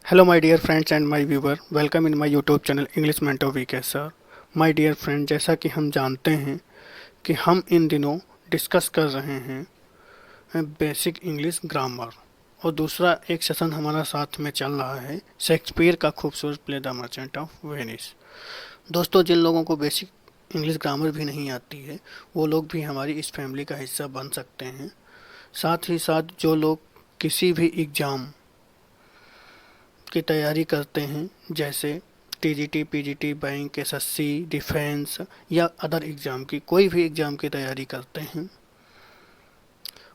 Hello my dear friends and my viewer, welcome in my YouTube channel English Mentor VK sir. My dear friend, जैसा कि हम जानते हैं कि हम इन दिनों डिस्कस कर रहे हैं बेसिक इंग्लिश ग्रामर और दूसरा एक सेशन हमारा साथ में चल रहा है शेक्सपियर का खूबसूरत play the merchant of Venice. दोस्तों, जिन लोगों को बेसिक इंग्लिश ग्रामर भी नहीं आती है वो लोग भी हमारी इस फैमिली का हिस्सा बन सकते हैं। साथ ही साथ जो लोग किसी भी एग्ज़ाम की तैयारी करते हैं जैसे TGT, PGT, bank, SSC, defence या अदर एग्ज़ाम की कोई भी एग्ज़ाम की तैयारी करते हैं,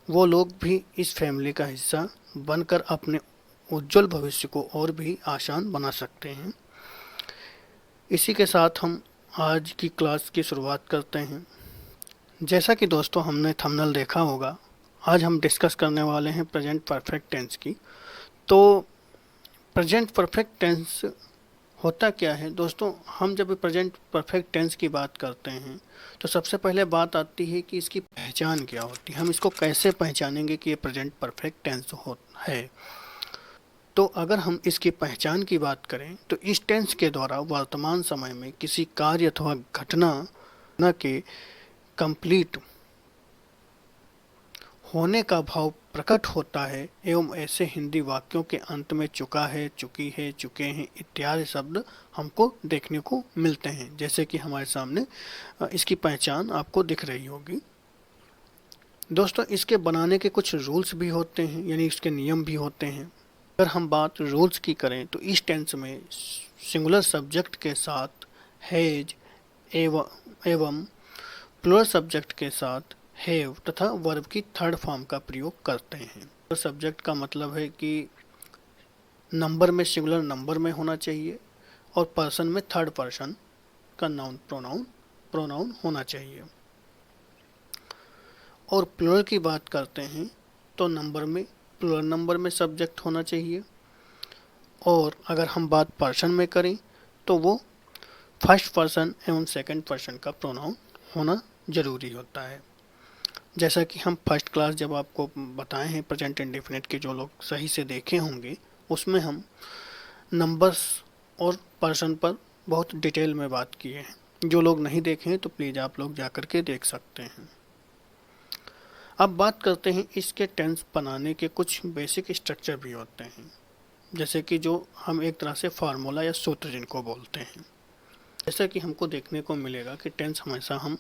वो लोग भी इस फैमिली का हिस्सा बनकर अपने उज्जवल भविष्य को और भी आसान बना सकते हैं। इसी के साथ हम आज की क्लास की शुरुआत करते हैं। जैसा कि दोस्तों हमने थंबनेल देखा होगा, आज हम डिस्कस करने वाले हैं प्रेजेंट परफेक्ट टेंस की। तो प्रेजेंट परफेक्ट टेंस होता क्या है दोस्तों? हम जब प्रेजेंट परफेक्ट टेंस की बात करते हैं तो सबसे पहले बात आती है कि इसकी पहचान क्या होती है, हम इसको कैसे पहचानेंगे कि ये प्रेजेंट परफेक्ट टेंस है। तो अगर हम इसकी पहचान की बात करें तो इस टेंस के द्वारा वर्तमान समय में किसी कार्य अथवा घटना न के कंप्लीट होने का भाव प्रकट होता है एवं ऐसे हिंदी वाक्यों के अंत में चुका है, चुकी है, चुके हैं इत्यादि शब्द हमको देखने को मिलते हैं, जैसे कि हमारे सामने इसकी पहचान आपको दिख रही होगी। दोस्तों, इसके बनाने के कुछ रूल्स भी होते हैं, यानी इसके नियम भी होते हैं। अगर हम बात रूल्स की करें तो इस टेंस में सिंगुलर सब्जेक्ट के साथ हैज एवं प्लुरल सब्जेक्ट के साथ हैव तथा वर्ब की थर्ड फॉर्म का प्रयोग करते हैं। सब्जेक्ट का मतलब है कि नंबर में सिंगुलर नंबर में होना चाहिए और पर्सन में थर्ड पर्सन का नाउन प्रोनाउन होना चाहिए। और प्लुरल की बात करते हैं तो नंबर में प्लुरल नंबर में सब्जेक्ट होना चाहिए। और अगर हम बात पर्सन में करें तो वो फर्स्ट पर्सन एवं सेकंड पर्सन का प्रोनाउन होना जरूरी होता है। जैसा कि हम फर्स्ट क्लास जब आपको बताए हैं प्रेजेंट इंडेफिनिट के, जो लोग सही से देखे होंगे, उसमें हम नंबर्स और पर्सन पर बहुत डिटेल में बात किए हैं। जो लोग नहीं देखे हैं तो प्लीज़ आप लोग जाकर के देख सकते हैं। अब बात करते हैं इसके टेंस बनाने के कुछ बेसिक स्ट्रक्चर भी होते हैं, जैसे कि जो हम एक तरह से फार्मूला या सूत्र जिनको बोलते हैं। जैसा कि हमको देखने को मिलेगा कि टेंस हमेशा हम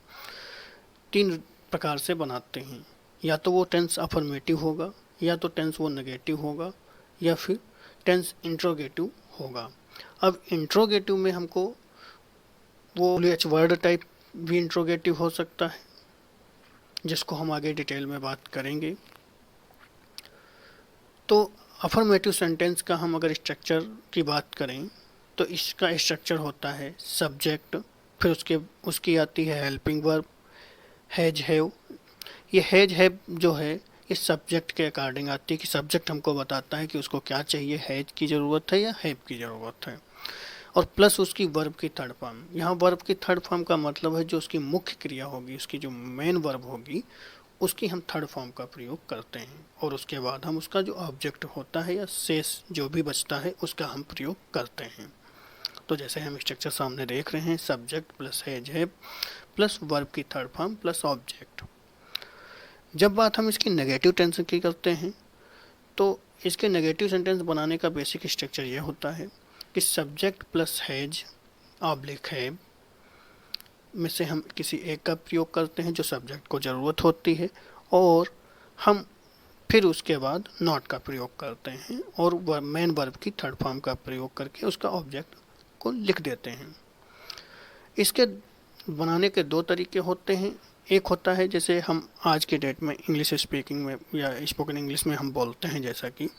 तीन प्रकार से बनाते हैं, या तो वो टेंस अफर्मेटिव होगा, या तो टेंस वो नेगेटिव होगा, या फिर टेंस इंट्रोगेटिव होगा। अब इंट्रोगेटिव में हमको वो एच वर्ड टाइप भी इंट्रोगेटिव हो सकता है, जिसको हम आगे डिटेल में बात करेंगे। तो अफर्मेटिव सेंटेंस का हम अगर स्ट्रक्चर की बात करें तो इसका स्ट्रक्चर होता है सब्जेक्ट, फिर उसकी आती है हेल्पिंग वर्ब, हैज हैव। ये हैज हैव जो है इस सब्जेक्ट के अकॉर्डिंग आती है कि सब्जेक्ट हमको बताता है कि उसको क्या चाहिए, हैज की ज़रूरत है या हैव की ज़रूरत है। और प्लस उसकी वर्ब की थर्ड फॉर्म। यहाँ वर्ब की थर्ड फॉर्म का मतलब है जो उसकी मुख्य क्रिया होगी, उसकी जो मेन वर्ब होगी, उसकी हम थर्ड फॉर्म का प्रयोग करते हैं। और उसके बाद हम उसका जो ऑब्जेक्ट होता है या शेष जो भी बचता है उसका हम प्रयोग करते हैं। तो जैसे हम स्ट्रक्चर सामने देख रहे हैं, subject plus has have plus verb की थर्ड फॉर्म प्लस ऑब्जेक्ट। जब बात हम इसकी नेगेटिव टेंस की करते हैं तो इसके नेगेटिव सेंटेंस बनाने का बेसिक स्ट्रक्चर ये होता है कि subject plus has oblique have में से हम किसी एक का प्रयोग करते हैं जो सब्जेक्ट को ज़रूरत होती है, और हम फिर उसके बाद नॉट का प्रयोग करते हैं और मेन वर्ब की थर्ड फॉर्म का प्रयोग करके उसका ऑब्जेक्ट को लिख देते हैं। इसके बनाने के दो तरीके होते हैं। एक होता है जैसे हम आज के डेट में इंग्लिश स्पीकिंग में या स्पोकन इंग्लिश में हम बोलते हैं, जैसा कि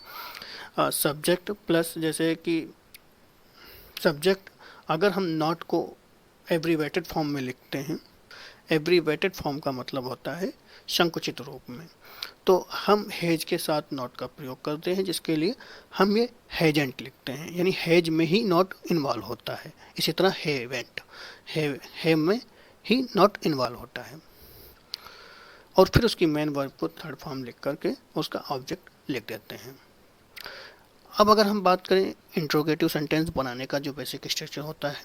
सब्जेक्ट प्लस, जैसे कि सब्जेक्ट अगर हम नॉट को एब्रीवेटेड फॉर्म में लिखते हैं, एब्रीवेटेड फॉर्म का मतलब होता है संकुचित रूप में, तो हम हैज के साथ नॉट का प्रयोग करते हैं, जिसके लिए हम ये हैजेंट लिखते हैं, यानी हैज में ही नॉट इन्वॉल्व होता है। इसी तरह हैवेंट, हैव में ही नॉट इन्वॉल्व होता है। और फिर उसकी मेन वर्ब को थर्ड फॉर्म लिख करके उसका ऑब्जेक्ट लिख देते हैं। अब अगर हम बात करें इंट्रोगेटिव सेंटेंस बनाने का जो बेसिक स्ट्रक्चर होता है,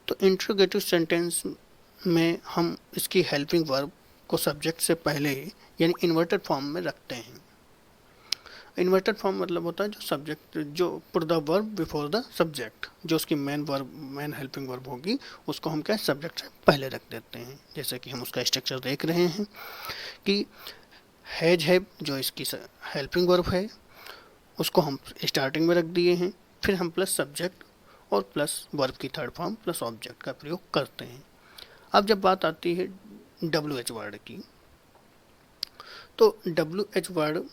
तो इंट्रोगेटिव सेंटेंस में हम इसकी हेल्पिंग वर्ब को सब्जेक्ट से पहले यानी इन्वर्टेड फॉर्म में रखते हैं। इन्वर्टेड फॉर्म मतलब होता है जो सब्जेक्ट, जो put the verb before the subject, जो उसकी मेन हेल्पिंग वर्ब होगी उसको हम क्या सब्जेक्ट से पहले रख देते हैं। जैसे कि हम उसका स्ट्रक्चर देख रहे हैं कि हैज है जो इसकी हेल्पिंग वर्ब है उसको हम स्टार्टिंग में रख दिए हैं, फिर हम प्लस सब्जेक्ट और प्लस वर्ब की थर्ड फॉर्म प्लस ऑब्जेक्ट का प्रयोग करते हैं। अब जब बात आती है WH वर्ड की, तो WH वर्ड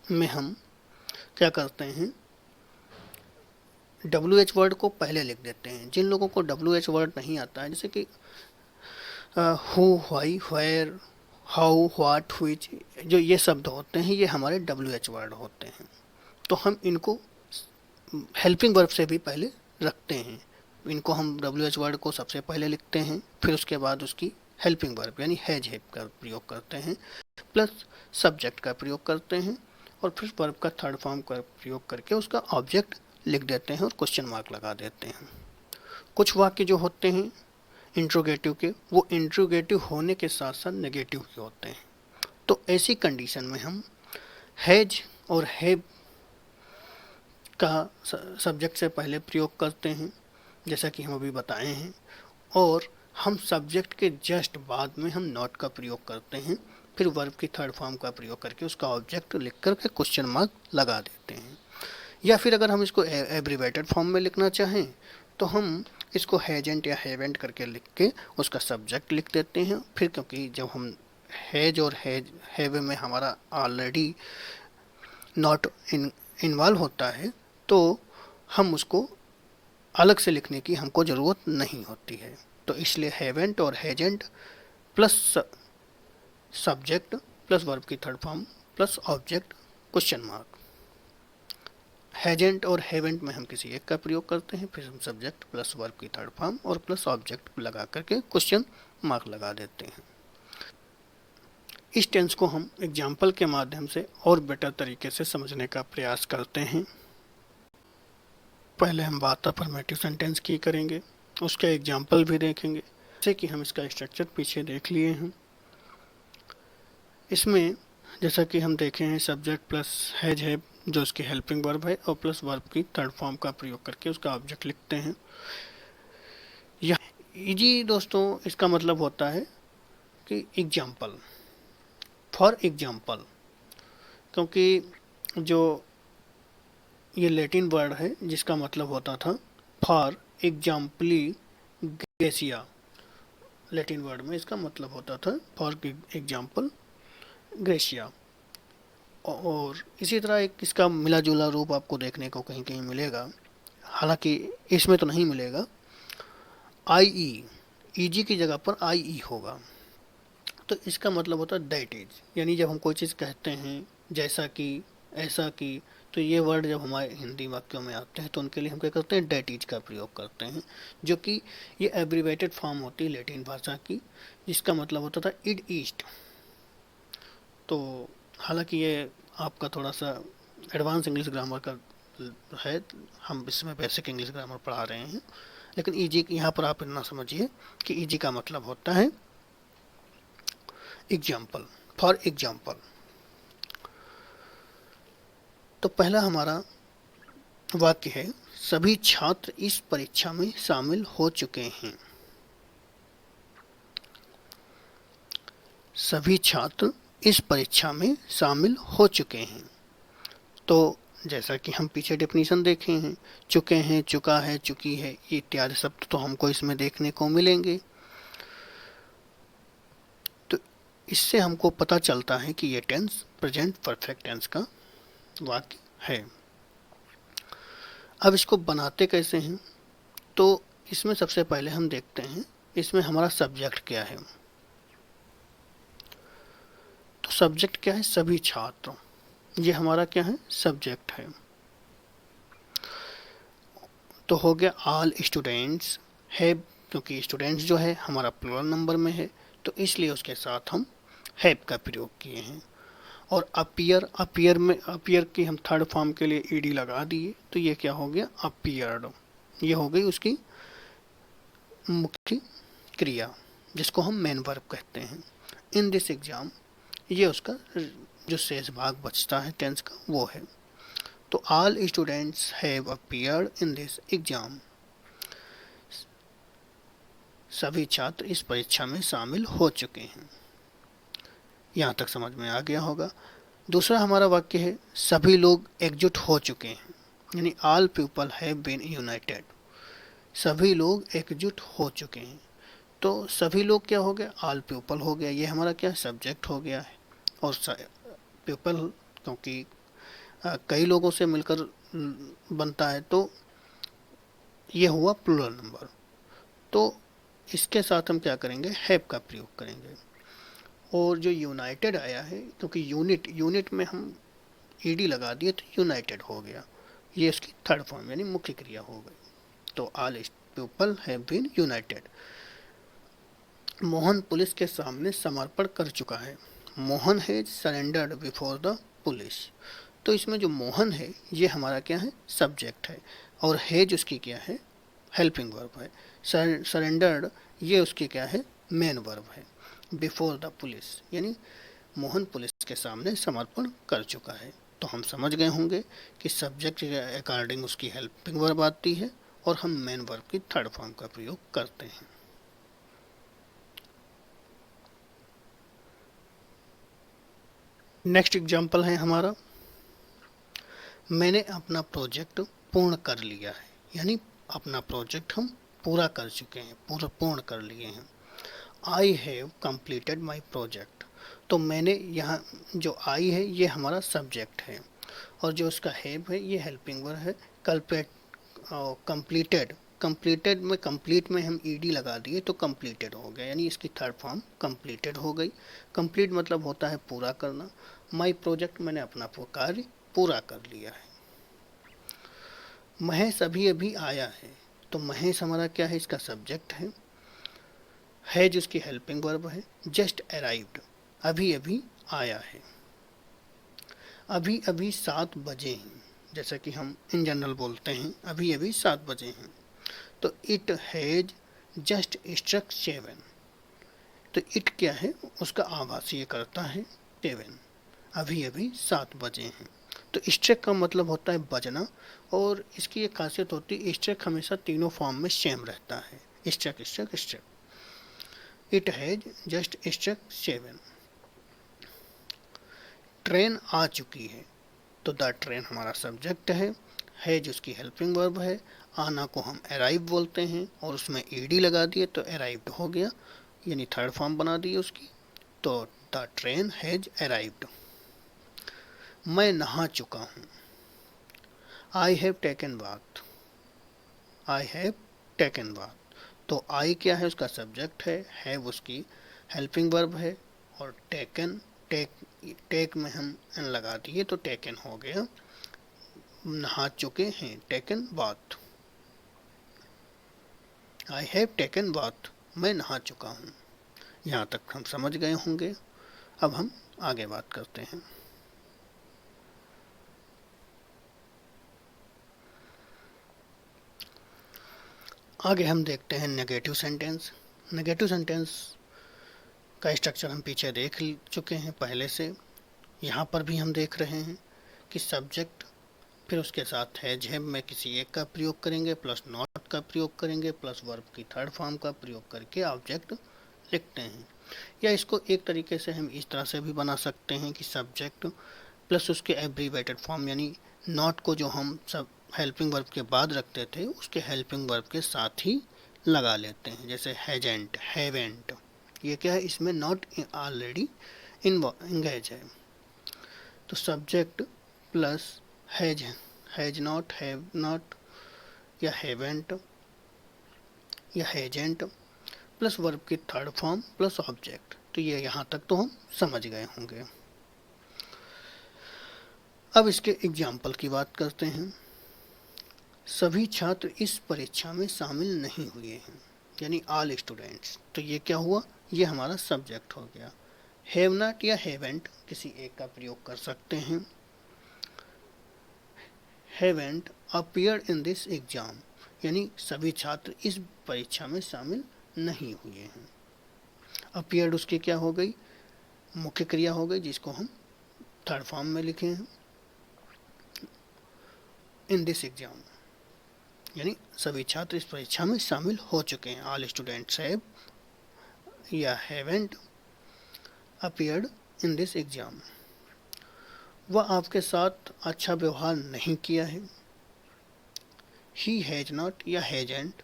में हम क्या करते हैं, WH वर्ड को पहले लिख देते हैं। जिन लोगों को WH वर्ड नहीं आता है, जैसे कि who, why, where, how, what, which, जो ये शब्द होते हैं ये हमारे WH वर्ड होते हैं, तो हम इनको हेल्पिंग वर्ब से भी पहले रखते हैं। इनको हम WH वर्ड को सबसे पहले लिखते हैं, फिर उसके बाद उसकी हेल्पिंग वर्ब यानी हैज है का प्रयोग करते हैं, प्लस सब्जेक्ट का प्रयोग करते हैं और फिर वर्ब का थर्ड फॉर्म का प्रयोग करके उसका ऑब्जेक्ट लिख देते हैं और क्वेश्चन मार्क लगा देते हैं। कुछ वाक्य जो होते हैं इंट्रोगेटिव के, वो इंट्रोगेटिव होने के साथ साथ नेगेटिव भी होते हैं। तो ऐसी कंडीशन में हम हैज और हैव का सब्जेक्ट से पहले प्रयोग करते हैं, जैसा कि हम अभी बताए हैं, और हम सब्जेक्ट के जस्ट बाद में हम नॉट का प्रयोग करते हैं, फिर वर्ब की थर्ड फॉर्म का प्रयोग करके उसका ऑब्जेक्ट लिख करके क्वेश्चन मार्क लगा देते हैं। या फिर अगर हम इसको एब्रीवेटेड फॉर्म में लिखना चाहें तो हम इसको हैजेंट या हैवेंट करके लिख के उसका सब्जेक्ट लिख देते हैं। फिर क्योंकि जब हम हैज और हैव में हमारा ऑलरेडी नॉट इन्वॉल्व होता है तो हम उसको अलग से लिखने की हमको ज़रूरत नहीं होती है। तो इसलिए हैवेंट और hasn't plus subject plus verb की third form plus object question mark. Hasn't और हैवेंट में हम किसी एक का प्रयोग करते हैं, फिर हम सब्जेक्ट प्लस वर्ब की थर्ड फॉर्म और प्लस ऑब्जेक्ट लगा करके क्वेश्चन मार्क लगा देते हैं। इस टेंस को हम एग्जाम्पल के माध्यम से और बेटर तरीके से समझने का प्रयास करते हैं। पहले हम बात अफर्मेटिव सेंटेंस की करेंगे, उसका एग्जाम्पल भी देखेंगे। जैसे कि हम इसका स्ट्रक्चर पीछे देख लिए हैं, इसमें जैसा कि हम देखे हैं सब्जेक्ट प्लस हैज है जो उसकी हेल्पिंग वर्ब है और प्लस वर्ब की थर्ड फॉर्म का प्रयोग करके उसका ऑब्जेक्ट लिखते हैं। यह इजी दोस्तों इसका मतलब होता है कि एग्जाम्पल, फॉर एग्जाम्पल, क्योंकि जो ये लैटिन वर्ड है जिसका मतलब होता था फॉर एग्जाम्पली ग्रेसिया, लैटिन वर्ड में इसका मतलब होता था फॉर एग्जाम्पल ग्रेशिया। और इसी तरह एक इसका मिला जुला रूप आपको देखने को कहीं कहीं मिलेगा, हालांकि इसमें तो नहीं मिलेगा। ईजी की जगह पर आई होगा, तो इसका मतलब होता है दैट इज, यानी जब हम कोई चीज़ कहते हैं जैसा कि, ऐसा कि, तो ये वर्ड जब हमारे हिंदी वाक्यों में आते हैं तो उनके लिए हम क्या करते हैं दैट इज का प्रयोग करते हैं, जो कि ये एब्रीवेटेड फॉर्म होती है लैटिन भाषा की, जिसका मतलब होता था इट ईस्ट। तो हालांकि ये आपका थोड़ा सा एडवांस इंग्लिश ग्रामर का है, हम इसमें बेसिक इंग्लिश ग्रामर पढ़ा रहे हैं, लेकिन ईजी यहाँ पर आप इतना समझिए कि ईजी का मतलब होता है एग्जाम्पल, फॉर एग्जाम्पल। तो पहला हमारा वाक्य है सभी छात्र इस परीक्षा में शामिल हो चुके हैं। सभी छात्र इस परीक्षा में शामिल हो चुके हैं। तो जैसा कि हम पीछे डेफिनेशन देखे हैं, चुके हैं, चुका है, चुकी है, ये इत्यादि शब्द तो हमको इसमें देखने को मिलेंगे। तो इससे हमको पता चलता है कि ये टेंस प्रेजेंट परफेक्ट टेंस का वाक्य है। अब इसको बनाते कैसे हैं, तो इसमें सबसे पहले हम देखते हैं इसमें हमारा सब्जेक्ट क्या है। तो सब्जेक्ट क्या है, सभी छात्र, ये हमारा क्या है सब्जेक्ट है। तो हो गया ऑल स्टूडेंट्स हैव, क्योंकि स्टूडेंट्स जो है हमारा प्लूरल नंबर में है तो इसलिए उसके साथ हम हैव का प्रयोग किए हैं। और अपीयर की हम थर्ड फॉर्म के लिए ईडी लगा दिए, तो ये क्या हो गया, अपीयर्ड। ये हो गई उसकी मुख्य क्रिया, जिसको हम मेन वर्ब कहते हैं। इन दिस एग्जाम, ये उसका जो शेष भाग बचता है टेंस का वो है। तो all students have appeared in this exam, सभी छात्र इस परीक्षा में शामिल हो चुके हैं। यहाँ तक समझ में आ गया होगा। दूसरा हमारा वाक्य है सभी लोग एकजुट हो चुके हैं, यानी all people have been united, सभी लोग एकजुट हो चुके हैं। तो सभी लोग क्या हो गया, ऑल पीपल हो गया, ये हमारा क्या सब्जेक्ट हो गया है। और पीपल क्योंकि कई लोगों से मिलकर बनता है, तो ये हुआ प्लूरल नंबर। तो इसके साथ हम क्या करेंगे, हैव का प्रयोग करेंगे। और जो यूनाइटेड आया है, क्योंकि यूनिट में हम ईडी लगा दिए तो यूनाइटेड हो गया, ये इसकी थर्ड फॉर्म यानी मुख्य क्रिया हो गई। तो all people have been united. Mohan police के सामने समर्पण कर चुका है, Mohan has surrendered before the police. तो इसमें जो मोहन है ये हमारा क्या है, सब्जेक्ट है, और हैज उसकी क्या है, हेल्पिंग वर्ब है। सरेंडर्ड ये उसकी क्या है, मेन वर्ब है। बिफोर द पुलिस यानी मोहन पुलिस के सामने समर्पण कर चुका है। तो हम समझ गए होंगे कि सब्जेक्ट के अकॉर्डिंग उसकी हेल्पिंग वर्ब आती है और हम मेन वर्ब की थर्ड फॉर्म का प्रयोग करते हैं। नेक्स्ट एग्जाम्पल है हमारा, मैंने अपना प्रोजेक्ट पूर्ण कर लिया है, यानी अपना प्रोजेक्ट हम पूरा कर चुके हैं, पूर्ण कर लिए हैं। I have completed my project. तो मैंने यहाँ जो आई है ये हमारा सब्जेक्ट है, और जो उसका हैव है ये हेल्पिंग वर्ब है। कंप्लीटेड, कंप्लीट में हम ईडी लगा दिए तो कंप्लीटेड हो गया, यानी इसकी थर्ड फॉर्म कंप्लीटेड हो गई। कंप्लीट मतलब होता है पूरा करना। माई प्रोजेक्ट, मैंने अपना कार्य पूरा कर लिया है। महेश अभी अभी आया है, तो महेश हमारा क्या है, इसका सब्जेक्ट है जिसकी हेल्पिंग वर्ब है। जस्ट अराइव्ड, अभी अभी आया है। अभी अभी 7 बजे हैं, जैसा कि हम इन जनरल बोलते हैं अभी अभी 7 बजे हैं। तो इट हैज जस्ट स्ट्रक 7। तो इट क्या है, उसका आभास ये करता है 7, अभी अभी 7 बजे हैं। तो स्ट्रक का मतलब होता है बजना, और इसकी एक खासियत होती है स्ट्रक हमेशा तीनों फॉर्म में सेम रहता है, struck struck struck. It has just struck 7। Train आ चुकी है, तो द ट्रेन हमारा सब्जेक्ट है जो उसकी हेल्पिंग वर्ब है। आना को हम अराइव बोलते हैं, और उसमें ईडी लगा दिए तो अराइव्ड हो गया, यानी थर्ड फॉर्म बना दी उसकी। तो द ट्रेन हैज अराइव्ड। मैं नहा चुका हूँ, I have taken bath, I have taken bath. तो आई क्या है, उसका सब्जेक्ट है उसकी हेल्पिंग वर्ब है, और टेकन टेक में हम एन लगा दिए तो टेकन हो गया, नहा चुके हैं, taken bath. I have taken bath, मैं नहा चुका हूँ। यहाँ तक हम समझ गए होंगे। अब हम आगे बात करते हैं। आगे हम देखते हैं नेगेटिव सेंटेंस। नेगेटिव सेंटेंस का स्ट्रक्चर हम पीछे देख चुके हैं पहले से। यहाँ पर भी हम देख रहे हैं कि सब्जेक्ट, फिर उसके साथ हैज हैव में किसी एक का प्रयोग करेंगे, प्लस नॉट का प्रयोग करेंगे, प्लस वर्ब की थर्ड फॉर्म का प्रयोग करके ऑब्जेक्ट लिखते हैं। या इसको एक तरीके से हम इस तरह से भी बना सकते हैं कि सब्जेक्ट प्लस उसके एब्रीवेटेड फॉर्म, यानी नॉट को जो हम सब हेल्पिंग वर्ब के बाद रखते थे उसके हेल्पिंग वर्ब के साथ ही लगा लेते हैं, जैसे हैजेंट, हैवेंट। ये क्या है, इसमें नॉट ऑलरेडी इंगेज है। तो subject plus has not, have not, या हैवेंट, या हैजेंट, प्लस वर्ब की थर्ड फॉर्म प्लस ऑब्जेक्ट। तो ये यहाँ तक तो हम समझ गए होंगे। अब इसके एग्जाम्पल की बात करते हैं। सभी छात्र इस परीक्षा में शामिल नहीं हुए हैं, यानी ऑल स्टूडेंट्स। तो ये क्या हुआ, ये हमारा सब्जेक्ट हो गया। हैव नॉट या हैवेंट किसी एक का प्रयोग कर सकते हैं। Haven't appeared in this exam, यानी सभी छात्र इस परीक्षा में शामिल नहीं हुए हैं। अपीयर्ड उसकी क्या हो गई, मुख्य क्रिया हो गई, जिसको हम थर्ड फॉर्म में लिखे हैं। इन दिस एग्जाम यानी सभी छात्र इस परीक्षा में शामिल हो चुके हैं। ऑल स्टूडेंट्स हैव या haven't appeared in this exam. वह आपके साथ अच्छा व्यवहार नहीं किया है। ही हैज नॉट या हैजेंट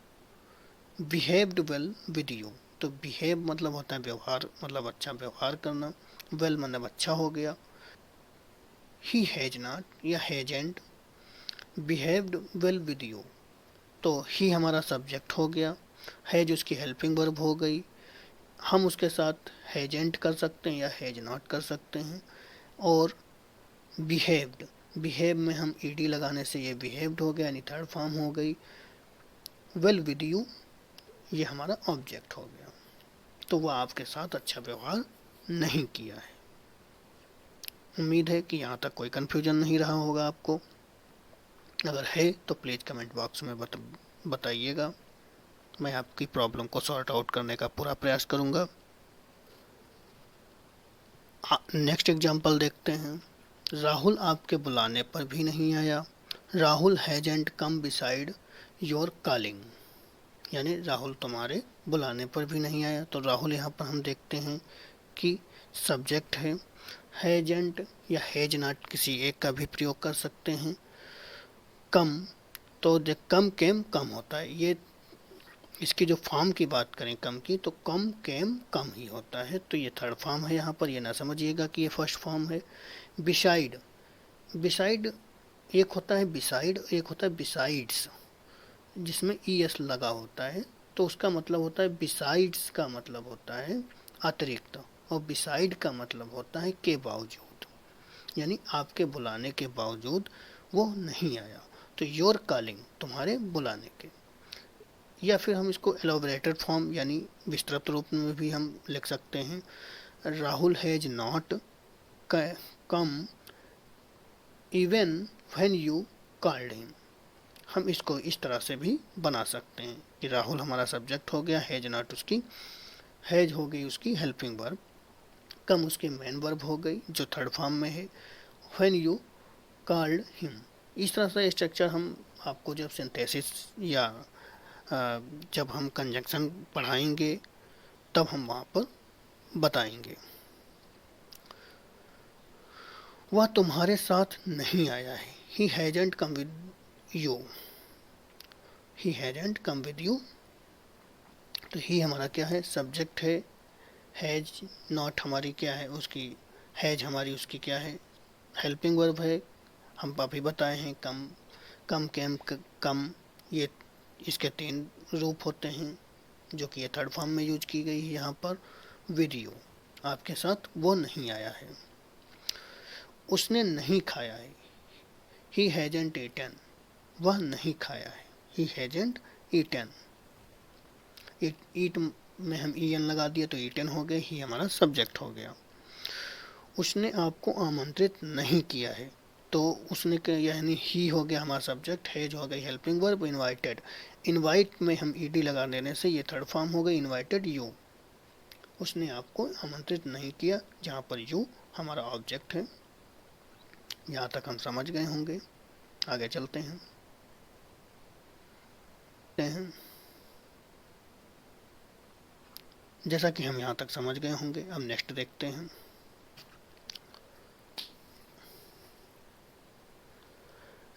बिहेव्ड वेल विद यू। तो बिहेव मतलब होता है व्यवहार, मतलब अच्छा व्यवहार करना। वेल मतलब अच्छा हो गया। ही हैज नॉट या हैजेंट बिहेव्ड वेल विद यू, तो ही हमारा सब्जेक्ट हो गया, हैज उसकी हेल्पिंग वर्ब हो गई। हम उसके साथ हैजेंट कर सकते हैं या हैज नॉट कर सकते हैं। और बिहेव्ड, बिहेव में हम ईडी लगाने से ये बिहेव्ड हो गया, यानी थर्ड फॉर्म हो गई। वेल विद यू ये हमारा ऑब्जेक्ट हो गया। तो वह आपके साथ अच्छा व्यवहार नहीं किया है। उम्मीद है कि यहाँ तक कोई कन्फ्यूजन नहीं रहा होगा आपको। अगर है तो प्लीज़ कमेंट बॉक्स में बताइएगा। मैं आपकी प्रॉब्लम को सॉर्ट आउट करने का पूरा प्रयास करूँगा। नेक्स्ट एग्जाम्पल देखते हैं। राहुल आपके बुलाने पर भी नहीं आया। राहुल हैजेंट कम बिसाइड योर कॉलिंग, यानी राहुल तुम्हारे बुलाने पर भी नहीं आया। तो राहुल यहाँ पर हम देखते हैं कि सब्जेक्ट है। हैजेंट या हैज नॉट किसी एक का भी प्रयोग कर सकते हैं। कम, तो जब कम केम कम होता है, ये इसकी जो फॉर्म की बात करें कम की, तो कम केम कम ही होता है। तो ये थर्ड फॉर्म है यहाँ पर, ये ना समझिएगा कि ये फर्स्ट फॉर्म है। बिसाइड, बिसाइड एक होता है बिसाइड, एक होता है बिसाइड्स, जिसमें ई एस लगा होता है। तो उसका मतलब होता है बिसाइड्स का मतलब होता है अतिरिक्त, और बिसाइड का मतलब होता है के बावजूद, यानी आपके बुलाने के बावजूद वो नहीं आया। तो योर कॉलिंग तुम्हारे बुलाने के, या फिर हम इसको एलोबरेटेड फॉर्म यानी विस्तृत रूप में भी हम लिख सकते हैं। Rahul has not come even when you called him. हम इसको इस तरह से भी बना सकते हैं कि राहुल हमारा सब्जेक्ट हो गया, हैज नॉट उसकी, हैज हो गई उसकी हेल्पिंग वर्ब, कम उसकी मेन वर्ब हो गई जो थर्ड फॉर्म में है, व्हेन यू कॉल्ड हिम। इस तरह से स्ट्रक्चर हम आपको जब सिंथेसिस या जब हम कंजंक्शन पढ़ाएंगे तब हम वहाँ पर बताएंगे। वह तुम्हारे साथ नहीं आया है। He hasn't come with you, he hasn't come with you. तो ही हमारा क्या है, सब्जेक्ट है। हैज नॉट हमारी क्या है, उसकी, हैज हमारी उसकी क्या है, हेल्पिंग वर्ब है। हम अभी बताए हैं कम, कम केम कम, ये इसके तीन रूप होते हैं जो कि ये थर्ड फॉर्म में यूज की गई है यहाँ पर। विद यू, आपके साथ वो नहीं आया है। उसने नहीं खाया है। ही हैजेंट ईटन, वह नहीं खाया है। ही हैजेंट ईटन, ईट में हम ई एन लगा दिया तो ईटन हो गया, ही हमारा सब्जेक्ट हो गया। उसने आपको आमंत्रित नहीं किया है। तो उसने यानी ही हो गया हमारा सब्जेक्ट, हैज हो गई हेल्पिंग वर्ब। इनवाइटेड, इनवाइट में हम ईडी लगा देने से ये थर्ड फॉर्म हो गई, इनवाइटेड यू। उसने आपको आमंत्रित नहीं किया, जहाँ पर यू हमारा ऑब्जेक्ट है। यहाँ तक हम समझ गए होंगे। आगे चलते हैं। जैसा कि हम यहाँ तक समझ गए होंगे, अब नेक्स्ट देखते हैं।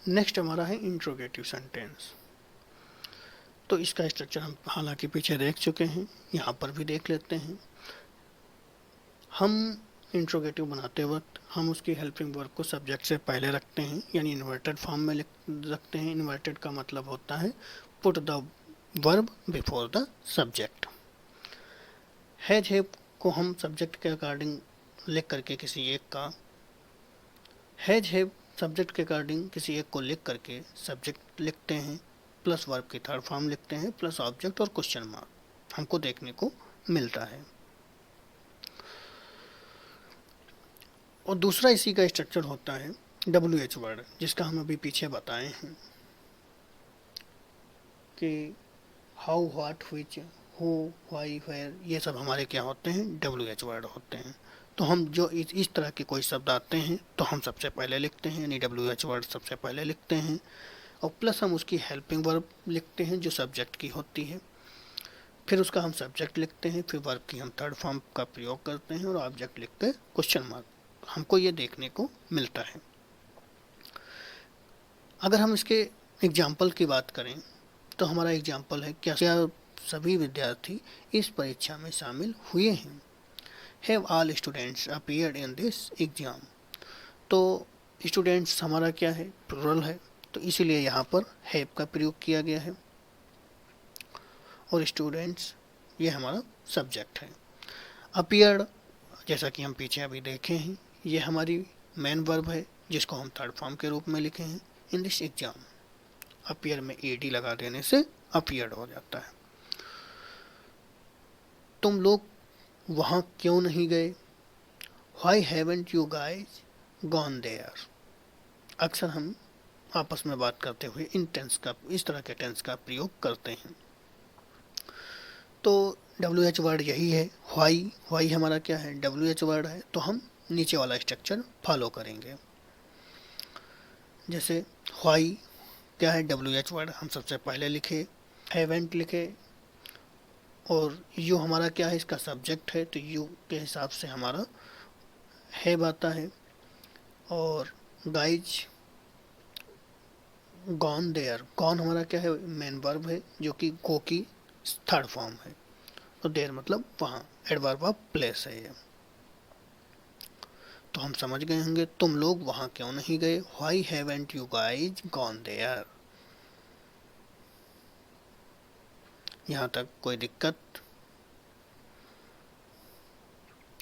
नेक्स्ट हमारा है इंट्रोगेटिव सेंटेंस। तो इसका स्ट्रक्चर हम हालांकि पीछे देख चुके हैं, यहाँ पर भी देख लेते हैं। हम इंट्रोगेटिव बनाते वक्त हम उसकी हेल्पिंग वर्ब को सब्जेक्ट से पहले रखते हैं, यानी इन्वर्टेड फॉर्म में रखते हैं। इन्वर्टेड का मतलब होता है put the verb before the subject. Has have को हम सब्जेक्ट के अकॉर्डिंग लिख करके किसी एक का, हैज हैव सब्जेक्ट के अकॉर्डिंग किसी एक को लिख करके सब्जेक्ट लिखते हैं, प्लस वर्ब की थर्ड फॉर्म लिखते हैं, प्लस ऑब्जेक्ट और क्वेश्चन मार्क हमको देखने को मिलता है। और दूसरा इसी का स्ट्रक्चर होता है WH वर्ड, जिसका हम अभी पीछे बताए हैं कि how, what, which, who, why, where, ये सब हमारे क्या होते हैं, WH वर्ड होते हैं। तो हम जो इस तरह के कोई शब्द आते हैं तो हम सबसे पहले लिखते हैं, यानी WH वर्ड सबसे पहले लिखते हैं, और प्लस हम उसकी हेल्पिंग वर्ब लिखते हैं जो सब्जेक्ट की होती है। फिर उसका हम सब्जेक्ट लिखते हैं, फिर वर्ब की हम थर्ड फॉर्म का प्रयोग करते हैं और ऑब्जेक्ट लिख के क्वेश्चन मार्क, हमको ये देखने को मिलता है। अगर हम इसके एग्जाम्पल की बात करें तो हमारा एग्जाम्पल है, क्या सभी विद्यार्थी इस परीक्षा में शामिल हुए हैं। Have all students appeared in this exam. तो स्टूडेंट्स हमारा क्या है, प्लूरल है, तो इसीलिए यहाँ पर हैव का प्रयोग किया गया है, और स्टूडेंट्स ये हमारा सब्जेक्ट है। अपीयर्ड, जैसा कि हम पीछे अभी देखे हैं, ये हमारी मेन वर्ब है जिसको हम थर्ड फॉर्म के रूप में लिखे हैं, इन दिस एग्जाम। अपीयर में एडी लगा देने से अपीयर्ड हो जाता है। तुम लोग वहां क्यों नहीं गए, why haven't you guys gone there. अक्सर हम आपस में बात करते हुए इन टेंस का, इस तरह के टेंस का प्रयोग करते हैं। तो WH वर्ड यही है, व्हाई हमारा क्या है, WH वर्ड है, तो हम नीचे वाला स्ट्रक्चर फॉलो करेंगे। जैसे व्हाई क्या है, WH वर्ड हम सबसे पहले लिखे, हैवेंट लिखे, और यू हमारा क्या है, इसका सब्जेक्ट है, तो यू के हिसाब से हमारा हैव आता है, और गाइज गॉन देयर, गॉन हमारा क्या है, मेन वर्ब है जो कि गो की थर्ड फॉर्म है, तो देयर मतलब वहाँ, एडवर्ब ऑफ प्लेस है ये। तो हम समझ गए होंगे, तुम लोग वहाँ क्यों नहीं गए, why haven't you guys gone there. यहाँ तक कोई दिक्कत,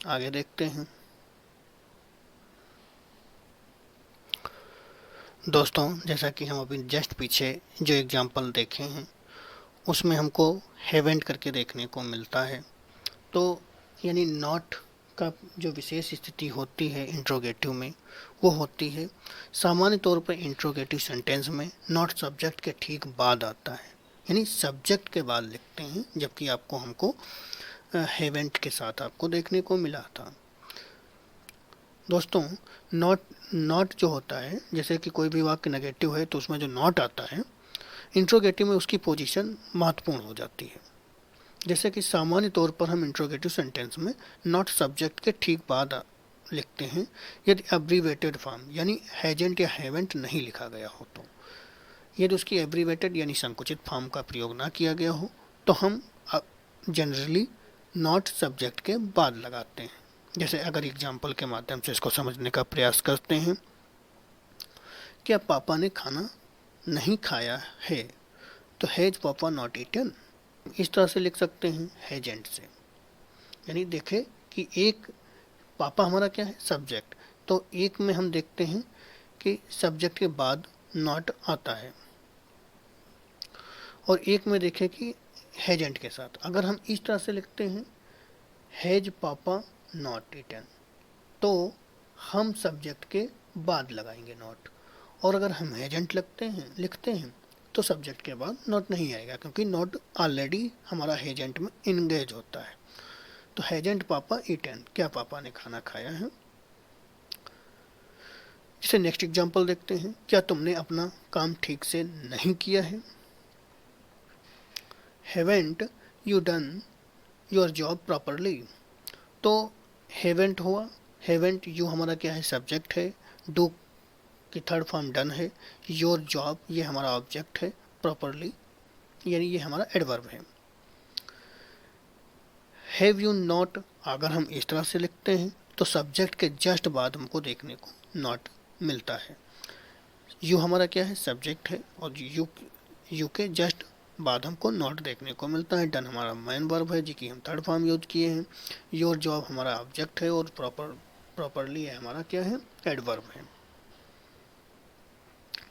आगे देखते हैं। दोस्तों, जैसा कि हम अभी जस्ट पीछे जो एग्जांपल देखे हैं उसमें हमको हैवेंट करके देखने को मिलता है, तो यानी नॉट का जो विशेष स्थिति होती है इंट्रोगेटिव में, वो होती है सामान्य तौर पर इंट्रोगेटिव सेंटेंस में नॉट सब्जेक्ट के ठीक बाद आता है, यानी सब्जेक्ट के बाद लिखते हैं, जबकि आपको हमको हैवेंट के साथ आपको देखने को मिला था। दोस्तों, नॉट जो होता है, जैसे कि कोई भी वाक्य नेगेटिव है तो उसमें जो नॉट आता है इंट्रोगेटिव में, उसकी पोजीशन महत्वपूर्ण हो जाती है। जैसे कि सामान्य तौर पर हम इंट्रोगेटिव सेंटेंस में नॉट सब्जेक्ट के ठीक बाद लिखते हैं यदि एब्रीवेटेड फॉर्म यानी हैजेंट या हैवेंट नहीं लिखा गया हो, तो यदि उसकी एब्रीवेटेड यानी संकुचित फॉर्म का प्रयोग ना किया गया हो तो हम जनरली नॉट सब्जेक्ट के बाद लगाते हैं। जैसे अगर एग्जाम्पल के माध्यम से इसको समझने का प्रयास करते हैं, क्या पापा ने खाना नहीं खाया है, तो हैज पापा नॉट ईटन, इस तरह से लिख सकते हैं हैजेंट से। यानी देखें कि एक पापा हमारा क्या है, सब्जेक्ट, तो एक में हम देखते हैं कि सब्जेक्ट के बाद नॉट आता है, और एक में देखें कि हैजेंट के साथ। अगर हम इस तरह से लिखते हैं हैज पापा नॉट ईटन, तो हम सब्जेक्ट के बाद लगाएंगे नॉट, और अगर हम हैजेंट लिखते हैं तो सब्जेक्ट के बाद नॉट नहीं आएगा, क्योंकि नॉट ऑलरेडी हमारा हैजेंट में इंगेज होता है। तो हैजेंट पापा ईटन, क्या पापा ने खाना खाया है। इसे नेक्स्ट एग्जांपल देखते हैं, क्या तुमने अपना काम ठीक से नहीं किया है, haven't you done your job properly. तो हैवेंट हुआ, हैवेंट यू हमारा क्या है, सब्जेक्ट है, डू की थर्ड फॉर्म डन है, योर जॉब ये हमारा ऑब्जेक्ट है, प्रॉपरली यानी ये हमारा एडवर्ब है। हैव यू नॉट, अगर हम इस तरह से लिखते हैं तो सब्जेक्ट के जस्ट बाद हमको देखने को नॉट मिलता है। यू हमारा क्या है, सब्जेक्ट है, और यू के जस्ट बाद हमको नॉट देखने को मिलता है। डन हमारा मेन वर्ब है जी की हम थर्ड फॉर्म यूज किए हैं। योर जॉब हमारा ऑब्जेक्ट है, और प्रॉपरली है हमारा क्या है, एडवर्ब है।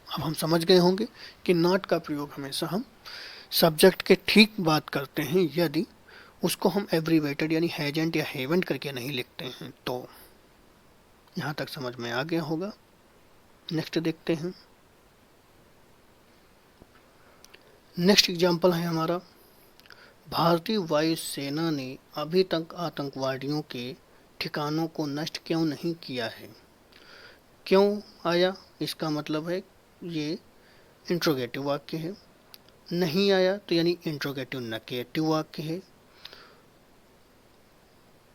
अब हम समझ गए होंगे कि नॉट का प्रयोग हमेशा हम सब्जेक्ट के ठीक बात करते हैं यदि उसको हम एब्रीवेटेड यानी हैजेंट या हैवेंट करके नहीं लिखते हैं तो। यहाँ तक समझ में आ गया होगा। नेक्स्ट देखते हैं। नेक्स्ट एग्जाम्पल है हमारा, भारतीय वायुसेना ने अभी तक आतंकवादियों के ठिकानों को नष्ट क्यों नहीं किया है। क्यों आया, इसका मतलब है ये इंट्रोगेटिव वाक्य है। नहीं आया तो यानी इंट्रोगेटिव नेगेटिव वाक्य है।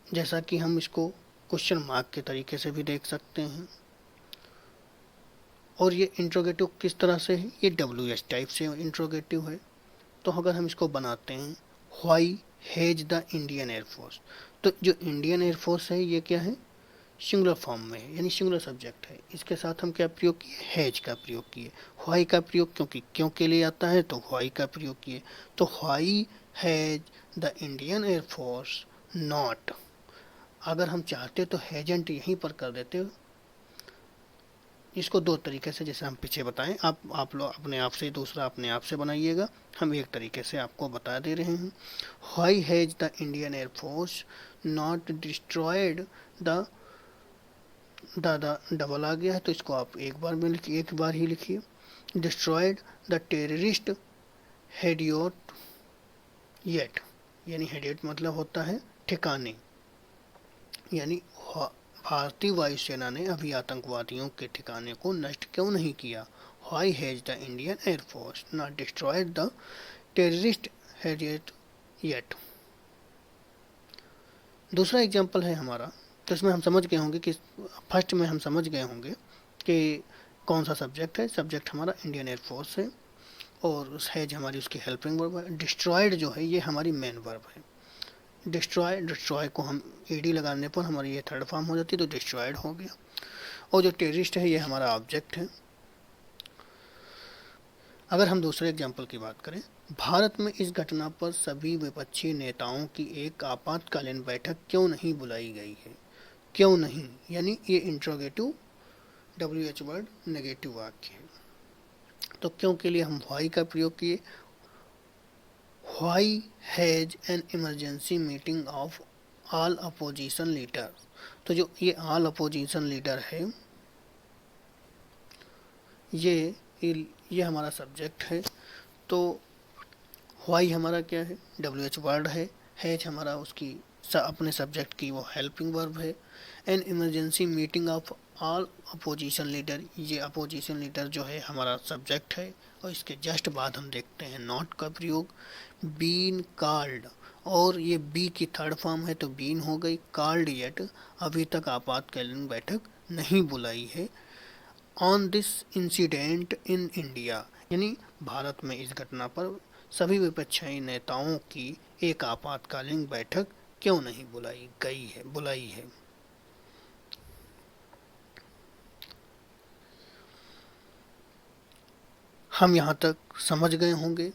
जैसा कि हम इसको क्वेश्चन मार्क के तरीके से भी देख सकते हैं। और ये इंट्रोगेटिव किस तरह से है, ये WH टाइप से इंट्रोगेटिव है। तो अगर हम इसको बनाते हैं, why has the Indian air force, तो जो इंडियन एयरफोर्स है ये क्या है, सिंगुलर फॉर्म में है, यानी सिंगुलर सब्जेक्ट है। इसके साथ हम क्या प्रयोग किए, हैज का प्रयोग किए। व्हाई का प्रयोग क्योंकि क्यों के लिए आता है तो व्हाई का प्रयोग किए। तो why has the Indian air force not, अगर हम चाहते तो हैजेंट यहीं पर कर देते। इसको दो तरीके से, जैसे हम पीछे बताएं, आप लोग अपने आप से, दूसरा अपने आप से बनाइएगा। हम एक तरीके से आपको बता दे रहे हैं। Why has the Indian air force not destroyed the double आ गया है तो इसको आप एक बार में लिखिए, एक बार ही लिखिए। Destroyed the terrorist hideout yet, यानी हेडियोट मतलब होता है ठिकाने, यानी भारतीय वायुसेना ने अभी आतंकवादियों के ठिकाने को नष्ट क्यों नहीं किया। Why has the Indian air force not destroyed the terrorist hideout yet. दूसरा एग्जाम्पल है हमारा, तो इसमें हम समझ गए होंगे कि फर्स्ट में हम समझ गए होंगे कि कौन सा सब्जेक्ट है। सब्जेक्ट हमारा इंडियन एयरफोर्स है और हैज हमारी उसकी हेल्पिंग वर्ब है। डिस्ट्रॉयड जो है ये हमारी मेन वर्ब है। डिस्ट्रॉय को हम ईडी लगाने पर हमारी ये थर्ड फॉर्म हो जाती है, तो डिस्ट्रॉयड हो गया। और जो टेररिस्ट है ये हमारा ऑब्जेक्ट है। अगर हम दूसरे एग्जाम्पल की बात करें, भारत में इस घटना पर सभी विपक्षी नेताओं की एक आपातकालीन बैठक क्यों नहीं बुलाई गई है। क्यों नहीं, यानी ये इंट्रोगेटिव WH वर्ड नेगेटिव वाक्य है। तो क्यों के लिए हम व्हाई का प्रयोग किए। Why has an emergency meeting of all opposition leader, तो जो ये ऑल अपोजिशन लीडर है ये हमारा सब्जेक्ट है। तो व्हाई हमारा क्या है, WH वर्ड है। हैज हमारा उसकी अपने सब्जेक्ट की वो हेल्पिंग वर्ब है। An emergency meeting of all opposition leader, ये अपोजिशन लीडर जो है हमारा सब्जेक्ट है। और इसके जस्ट बाद हम देखते हैं नॉट का प्रयोग। बीन कॉल्ड, और ये बी की थर्ड फॉर्म है तो बीन हो गई। कॉल्ड येट, अभी तक आपातकालीन बैठक नहीं बुलाई है। On this incident in India, यानी भारत में इस घटना पर सभी विपक्षी नेताओं की एक आपातकालीन बैठक क्यों नहीं बुलाई है। हम यहाँ तक समझ गए होंगे।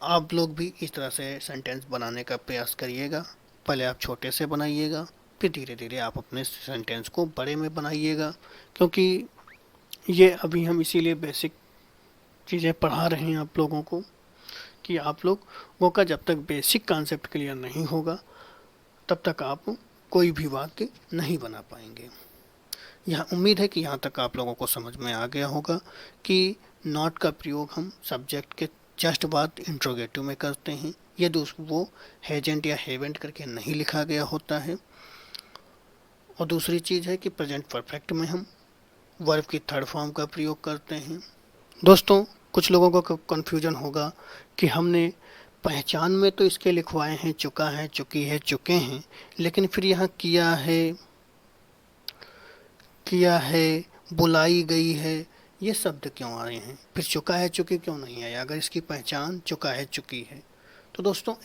आप लोग भी इस तरह से सेंटेंस बनाने का प्रयास करिएगा। पहले आप छोटे से बनाइएगा, फिर धीरे धीरे आप अपने सेंटेंस को बड़े में बनाइएगा, क्योंकि ये अभी हम इसीलिए बेसिक चीज़ें पढ़ा रहे हैं आप लोगों को कि आप लोगों का जब तक बेसिक कॉन्सेप्ट क्लियर नहीं होगा तब तक आप कोई भी वाक्य नहीं बना पाएंगे। यह उम्मीद है कि यहाँ तक आप लोगों को समझ में आ गया होगा कि नॉट का प्रयोग हम सब्जेक्ट के जस्ट बाद इंट्रोगेटिव में करते हैं। ये वो हैजेंट या हेवेंट करके नहीं लिखा गया होता है। और दूसरी चीज़ है कि प्रेजेंट परफेक्ट में हम वर्ब की थर्ड फॉर्म का प्रयोग करते हैं। दोस्तों, कुछ लोगों को कन्फ्यूजन होगा कि हमने पहचान में तो इसके लिखवाए हैं चुका है, चुकी है, चुके हैं, लेकिन फिर यहाँ किया है, बुलाई गई है, ये शब्द क्यों आ रहे हैं, फिर चुका है चुकी क्यों नहीं आया, अगर इसकी पहचान चुका है चुकी है। तो दोस्तों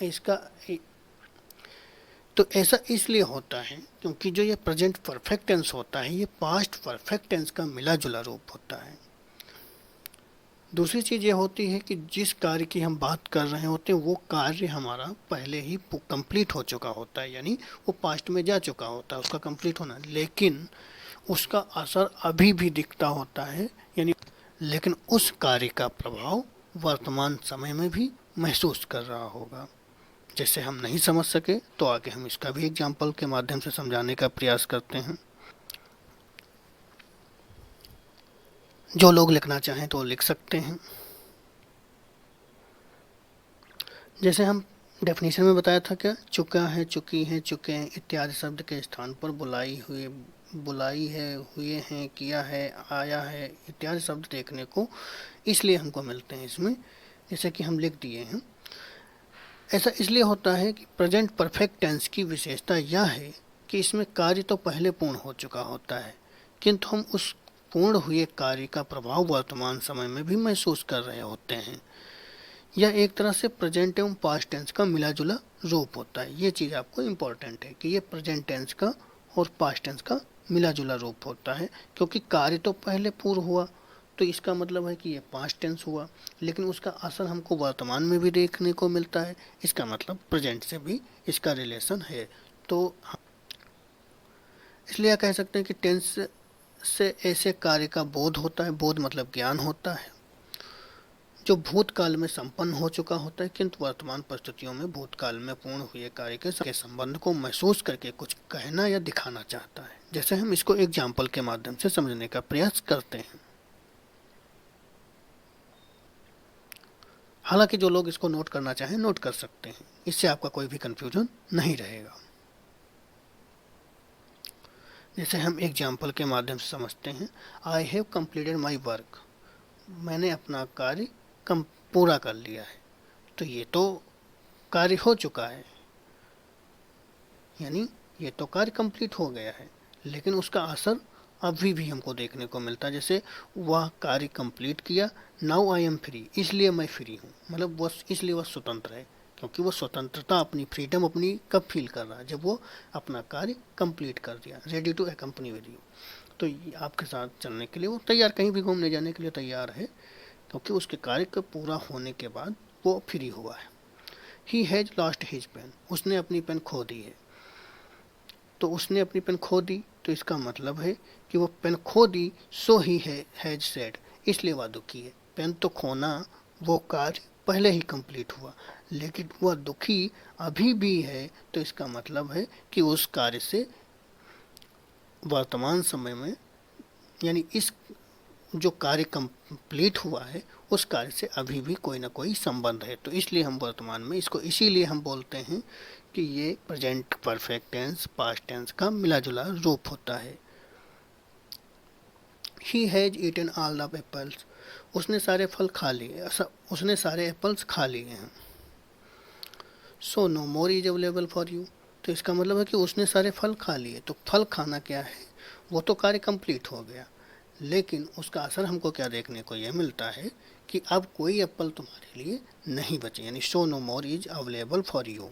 ऐसा इसलिए होता है क्योंकि जो ये प्रेजेंट परफेक्ट टेंस होता है ये पास्ट परफेक्ट टेंस का मिला जुला रूप होता है। दूसरी चीज़ ये होती है कि जिस कार्य की हम बात कर रहे होते हैं वो कार्य हमारा पहले ही कंप्लीट हो चुका होता है, यानी वो पास्ट में जा चुका होता है उसका कंप्लीट होना, लेकिन उसका असर अभी भी दिखता होता है, यानी लेकिन उस कार्य का प्रभाव वर्तमान समय में भी महसूस कर रहा होगा। जैसे हम नहीं समझ सके तो आगे हम इसका भी एग्जाम्पल के माध्यम से समझाने का प्रयास करते हैं। जो लोग लिखना चाहें तो लिख सकते हैं। जैसे हम डेफिनेशन में बताया था क्या, चुका है, चुकी है, चुके हैं इत्यादि शब्द के स्थान पर बुलाई है, हुए हैं, किया है, आया है इत्यादि शब्द देखने को इसलिए हमको मिलते हैं इसमें, जैसे कि हम लिख दिए हैं। ऐसा इसलिए होता है कि प्रेजेंट परफेक्ट टेंस की विशेषता यह है कि इसमें कार्य तो पहले पूर्ण हो चुका होता है, किंतु हम उस पूर्ण हुए कार्य का प्रभाव वर्तमान समय में भी महसूस कर रहे होते हैं। यह एक तरह से प्रेजेंट एवं पास्ट टेंस का मिला जुला रूप होता है। ये चीज़ आपको इम्पोर्टेंट है कि ये प्रेजेंट टेंस का और पास्ट टेंस का मिला जुला रूप होता है, क्योंकि कार्य तो पहले पूर्ण हुआ तो इसका मतलब है कि ये पास्ट टेंस हुआ, लेकिन उसका असर हमको वर्तमान में भी देखने को मिलता है, इसका मतलब प्रेजेंट से भी इसका रिलेशन है। तो इसलिए कह सकते हैं कि टेंस से ऐसे कार्य का बोध होता है, बोध मतलब ज्ञान होता है, जो भूतकाल में संपन्न हो चुका होता है, किंतु वर्तमान परिस्थितियों में भूतकाल में पूर्ण हुए कार्य के संबंध को महसूस करके कुछ कहना या दिखाना चाहता है। जैसे हम इसको एग्जाम्पल के माध्यम से समझने का प्रयास करते हैं। हालांकि जो लोग इसको नोट करना चाहें नोट कर सकते हैं, इससे आपका कोई भी कंफ्यूजन नहीं रहेगा। जैसे हम एग्जाम्पल के माध्यम से समझते हैं, I have completed my work, मैंने अपना कार्य पूरा कर लिया है। तो ये तो कार्य हो चुका है, यानी ये तो कार्य कंप्लीट हो गया है, लेकिन उसका असर अभी भी हमको देखने को मिलता है। जैसे वह कार्य कंप्लीट किया, नाउ आई एम फ्री, इसलिए मैं फ्री हूँ, मतलब वह इसलिए वह स्वतंत्र है, क्योंकि वो स्वतंत्रता अपनी फ्रीडम अपनी कब फील कर रहा है, जब वो अपना कार्य कंप्लीट कर दिया, रेडी टू एकम्पनी विद यू, तो आपके साथ चलने के लिए वो तैयार, कहीं भी घूमने जाने के लिए तैयार है, क्योंकि उसके कार्य का पूरा होने के बाद वो फ्री हुआ है। He has lost his pen, उसने अपनी पेन खो दी है। तो उसने अपनी पेन खो दी तो इसका मतलब है कि वो पेन खो दी, सो ही हैज सैड, इसलिए वह दुखी है। पेन तो खोना वो कार्य पहले ही कंप्लीट हुआ, लेकिन वह दुखी अभी भी है, तो इसका मतलब है कि उस कार्य से वर्तमान समय में, यानी इस जो कार्य कंप्लीट हुआ है उस कार्य से अभी भी कोई ना कोई संबंध है। तो इसलिए हम वर्तमान में इसको इसीलिए हम बोलते हैं कि ये present perfect tense past tense का मिला जुला रूप होता है। He has eaten all the apples, उसने सारे फल खा लिए, उसने सारे एप्पल्स खा लिए हैं। So no more is available for you, तो इसका मतलब है कि उसने सारे फल खा लिए। तो फल खाना क्या है, वो तो कार्य कंप्लीट हो गया, लेकिन उसका असर हमको क्या देखने को यह मिलता है कि अब कोई एप्पल तुम्हारे लिए नहीं बचे, यानी so no more is available for you.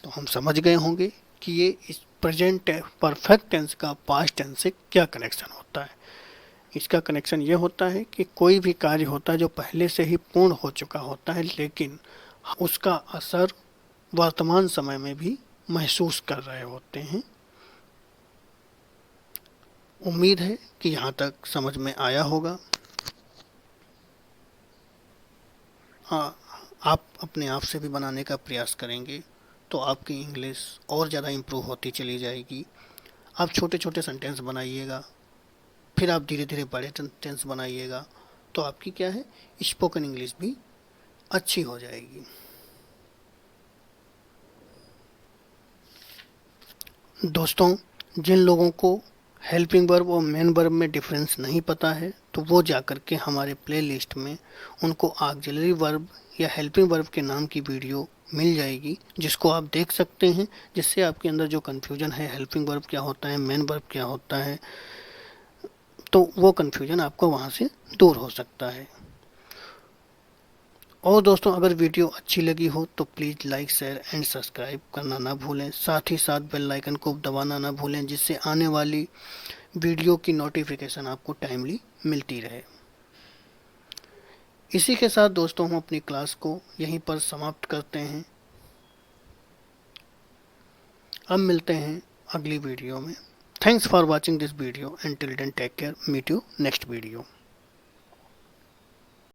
तो हम समझ गए होंगे कि ये इस प्रेजेंट परफेक्ट टेंस का पास्ट टेंस से क्या कनेक्शन होता है। इसका कनेक्शन ये होता है कि कोई भी कार्य होता है जो पहले से ही पूर्ण हो चुका होता है, लेकिन उसका असर वर्तमान समय में भी महसूस कर रहे होते हैं। उम्मीद है कि यहाँ तक समझ में आया होगा। आप अपने आप से भी बनाने का प्रयास करेंगे तो आपकी इंग्लिश और ज़्यादा इम्प्रूव होती चली जाएगी। आप छोटे छोटे सेंटेंस बनाइएगा, फिर आप धीरे धीरे बड़े सेंटेंस बनाइएगा, तो आपकी क्या है, स्पोकन इंग्लिश भी अच्छी हो जाएगी। दोस्तों, जिन लोगों को हेल्पिंग वर्ब और मेन वर्ब में डिफरेंस नहीं पता है, तो वो जाकर के हमारे प्लेलिस्ट में उनको ऑक्सिलरी वर्ब या हेल्पिंग वर्ब के नाम की वीडियो मिल जाएगी, जिसको आप देख सकते हैं, जिससे आपके अंदर जो कन्फ्यूजन है हेल्पिंग वर्ब क्या होता है, मेन वर्ब क्या होता है, तो वो कन्फ्यूजन आपको वहाँ से दूर हो सकता है। और दोस्तों, अगर वीडियो अच्छी लगी हो तो please like share and subscribe करना ना भूलें, साथ ही साथ बेल आइकन को दबाना ना भूलें, जिससे आने वाली वीडियो की नोटिफिकेशन आपको टाइमली मिलती रहे। इसी के साथ दोस्तों हम अपनी क्लास को यहीं पर समाप्त करते हैं। अब मिलते हैं अगली वीडियो में। Thanks for watching this video and till then take care, meet you next video.